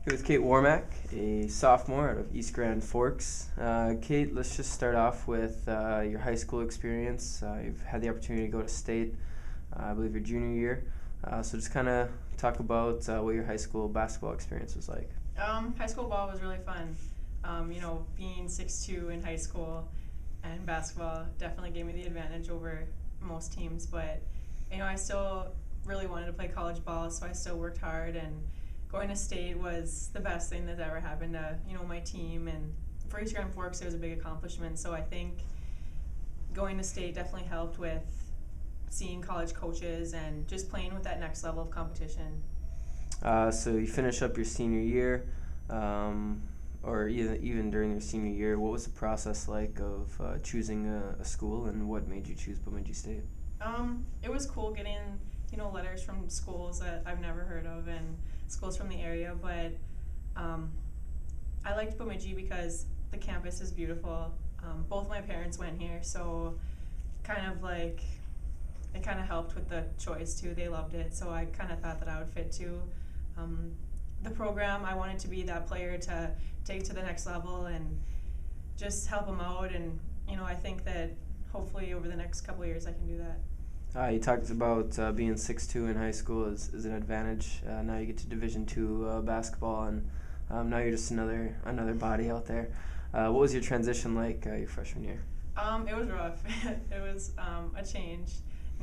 Here with Kate Warmack, a sophomore out of East Grand Forks. Kate, let's just start off with your high school experience. You've had the opportunity to go to state, I believe your junior year. So just kind of talk about what your high school basketball experience was like. High school ball was really fun. Being 6'2" in high school and basketball definitely gave me the advantage over most teams. But, I still really wanted to play college ball, so I still worked hard. And going to state was the best thing that ever happened to, my team. And for East Grand Forks, it was a big accomplishment. So I think going to state definitely helped with seeing college coaches and just playing with that next level of competition. So you finish up your senior year, or even during your senior year. What was the process like of choosing a school, and what made you choose Bemidji State? It was cool getting letters from schools that I've never heard of and schools from the area, but I liked Bemidji because the campus is beautiful. Both my parents went here, so it kind of helped with the choice too. They loved it, so I kind of thought that I would fit too. The program, I wanted to be that player to take to the next level and just help them out, and I think that hopefully over the next couple of years I can do that. You talked about being 6'2" in high school is an advantage. Now you get to Division II basketball, and now you're just another body out there. What was your transition like your freshman year? It was rough. It was a change.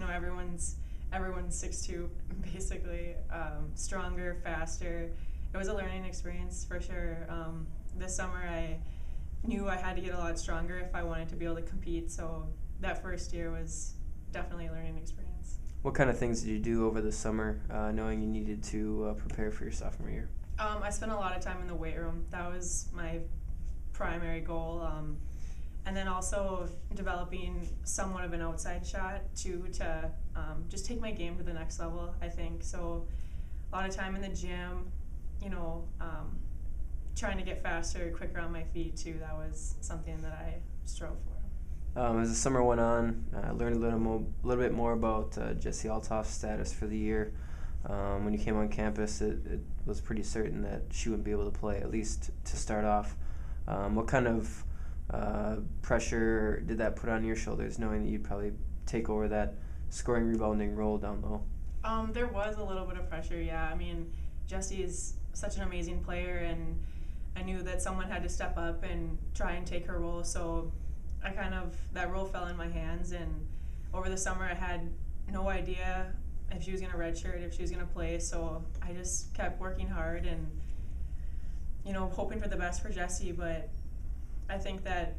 Everyone's 6'2", basically, stronger, faster. It was a learning experience for sure. This summer I knew I had to get a lot stronger if I wanted to be able to compete, so that first year was definitely a learning experience. What kind of things did you do over the summer, knowing you needed to prepare for your sophomore year? I spent a lot of time in the weight room. That was my primary goal. And then also developing somewhat of an outside shot to just take my game to the next level, I think. So a lot of time in the gym, trying to get faster, quicker on my feet too. That was something that I strove for. As the summer went on, I learned a little bit more about Jesse Altoff's status for the year. When you came on campus, it was pretty certain that she wouldn't be able to play, at least to start off. What kind of pressure did that put on your shoulders, knowing that you'd probably take over that scoring, rebounding role down low? There was a little bit of pressure, yeah. I mean, Jessie is such an amazing player, and I knew that someone had to step up and try and take her role, so that role fell in my hands. And over the summer I had no idea if she was going to redshirt, if she was going to play, so I just kept working hard and hoping for the best for Jessie. But I think that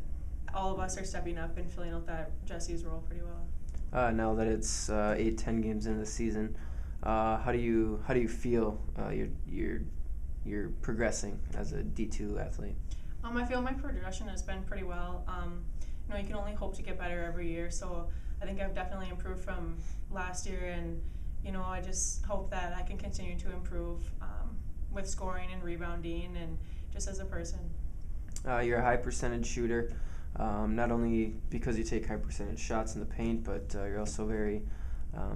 all of us are stepping up and filling out that Jessie's role pretty well. Now that it's 8-10 games into the season, how do you feel you're progressing as a D2 athlete? I feel my progression has been pretty well. You can only hope to get better every year, so I think I've definitely improved from last year, and I just hope that I can continue to improve with scoring and rebounding and just as a person. You're a high percentage shooter, not only because you take high percentage shots in the paint, but you're also very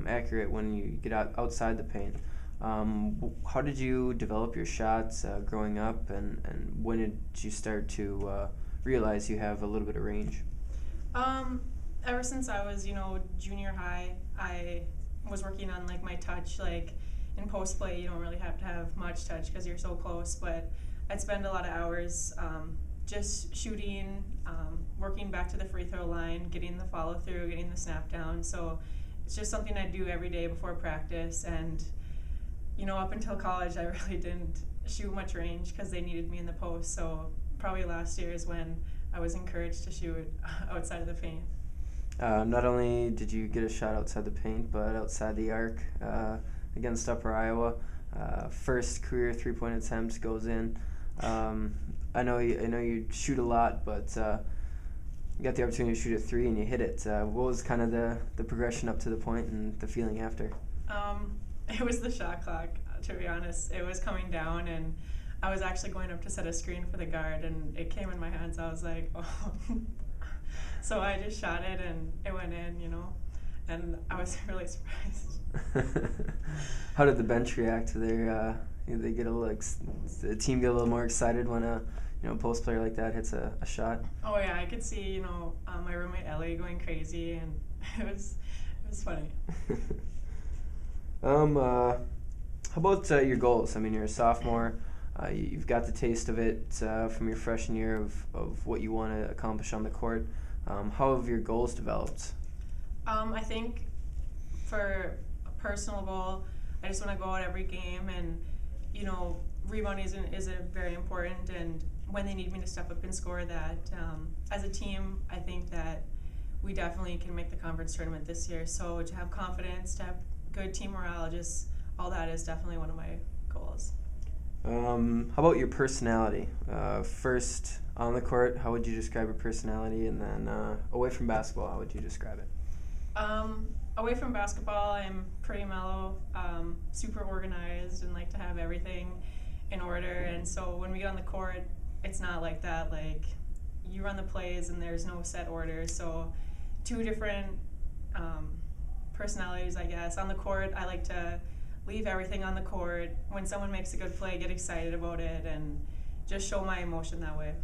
accurate when you get outside the paint. How did you develop your shots growing up, and when did you start to realize you have a little bit of range? Ever since I was, junior high, I was working on my touch. In post play, you don't really have to have much touch because you're so close, but I'd spend a lot of hours just shooting, working back to the free throw line, getting the follow through, getting the snap down. So it's just something I do every day before practice. And up until college, I really didn't shoot much range because they needed me in the post. So probably last year is when I was encouraged to shoot outside of the paint. Not only did you get a shot outside the paint, but outside the arc against Upper Iowa. First career three-point attempt goes in. I know you shoot a lot, but you got the opportunity to shoot a three and you hit it. What was kind of the progression up to the point and the feeling after? It was the shot clock, to be honest. It was coming down, and I was actually going up to set a screen for the guard, and it came in my hands. I was like, oh. So I just shot it, and it went in, and I was really surprised. How did the bench react to They get the team get a little more excited when a post player like that hits a shot. Oh yeah, I could see my roommate Ellie going crazy, and it was funny. How about your goals? I mean, you're a sophomore. You've got the taste of it from your freshman year of what you want to accomplish on the court. How have your goals developed? I think for a personal goal, I just want to go out every game, and rebounding is very important. And when they need me to step up and score, that as a team, I think that we definitely can make the conference tournament this year. So to have confidence, to have good team morale, just all that is definitely one of my goals. How about your personality? First, on the court, how would you describe your personality? And then away from basketball, how would you describe it? Away from basketball, I'm pretty mellow, super organized, and like to have everything in order. And so when we get on the court, it's not like that. Like, you run the plays and there's no set order. So two different personalities, I guess. On the court, I like to leave everything on the court. When someone makes a good play, get excited about it and just show my emotion that way.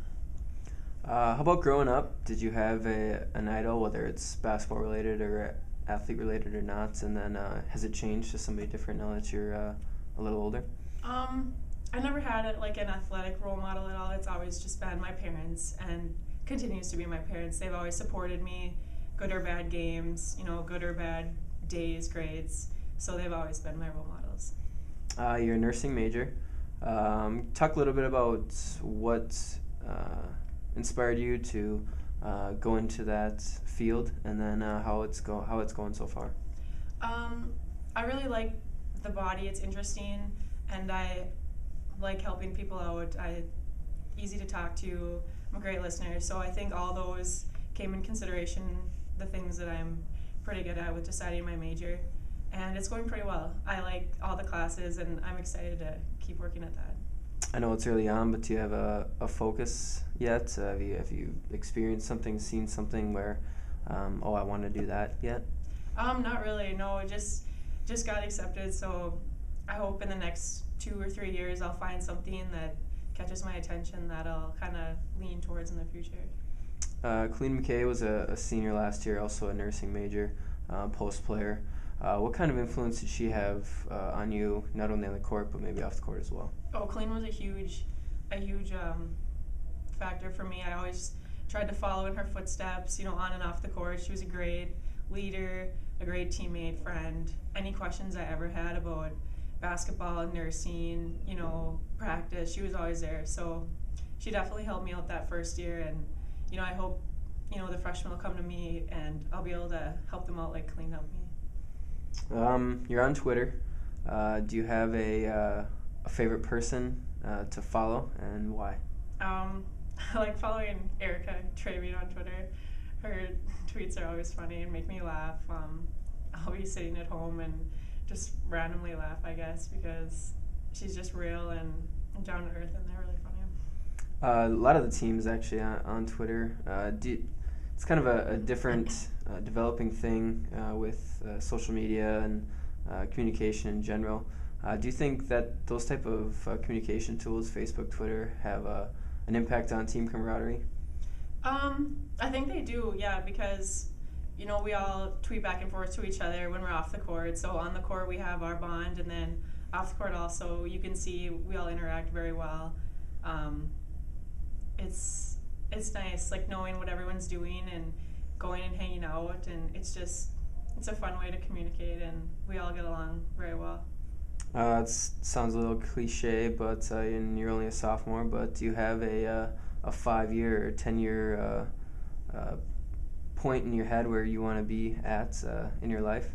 How about growing up? Did you have an idol, whether it's basketball related or athlete related or not? And then has it changed to somebody different now that you're a little older? I never had an athletic role model at all. It's always just been my parents, and continues to be my parents. They've always supported me, good or bad games, good or bad days, grades. So they've always been my role models. You're a nursing major. Talk a little bit about what inspired you to go into that field, and then how it's going so far. I really like the body. It's interesting, and I like helping people out. Easy to talk to. I'm a great listener. So I think all those came in consideration, the things that I'm pretty good at with deciding my major. And it's going pretty well. I like all the classes, and I'm excited to keep working at that. I know it's early on, but do you have a focus yet? Have you experienced something, seen something where, I want to do that yet? Not really. No, just got accepted. So I hope in the next 2 or 3 years I'll find something that catches my attention that I'll kind of lean towards in the future. Colleen McKay was a senior last year, also a nursing major, post player. What kind of influence did she have on you, not only on the court, but maybe off the court as well? Oh, Colleen was a huge factor for me. I always tried to follow in her footsteps, on and off the court. She was a great leader, a great teammate, friend. Any questions I ever had about basketball, nursing, practice, she was always there. So she definitely helped me out that first year, and I hope the freshmen will come to me and I'll be able to help them out like Colleen helped me. You're on Twitter. Do you have a favorite person to follow, and why? I like following Erica Trevian on Twitter. Her tweets are always funny and make me laugh. I'll be sitting at home and just randomly laugh, I guess, because she's just real and down to earth, and they're really funny. A lot of the teams actually on Twitter. It's kind of a different developing thing with social media and communication in general. Do you think that those type of communication tools, Facebook, Twitter, have an impact on team camaraderie? I think they do, yeah, because we all tweet back and forth to each other when we're off the court. So on the court we have our bond, and then off the court also you can see we all interact very well. It's nice, like knowing what everyone's doing and going and hanging out, and it's a fun way to communicate, and we all get along very well. It sounds a little cliche, but and you're only a sophomore, but do you have a 5-year or 10-year point in your head where you want to be at in your life?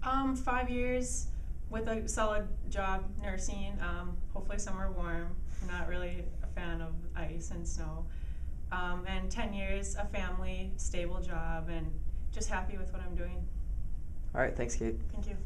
5 years with a solid job nursing, hopefully somewhere warm. I'm not really a fan of ice and snow. And 10 years, a family, stable job, and just happy with what I'm doing. All right, thanks, Kate. Thank you.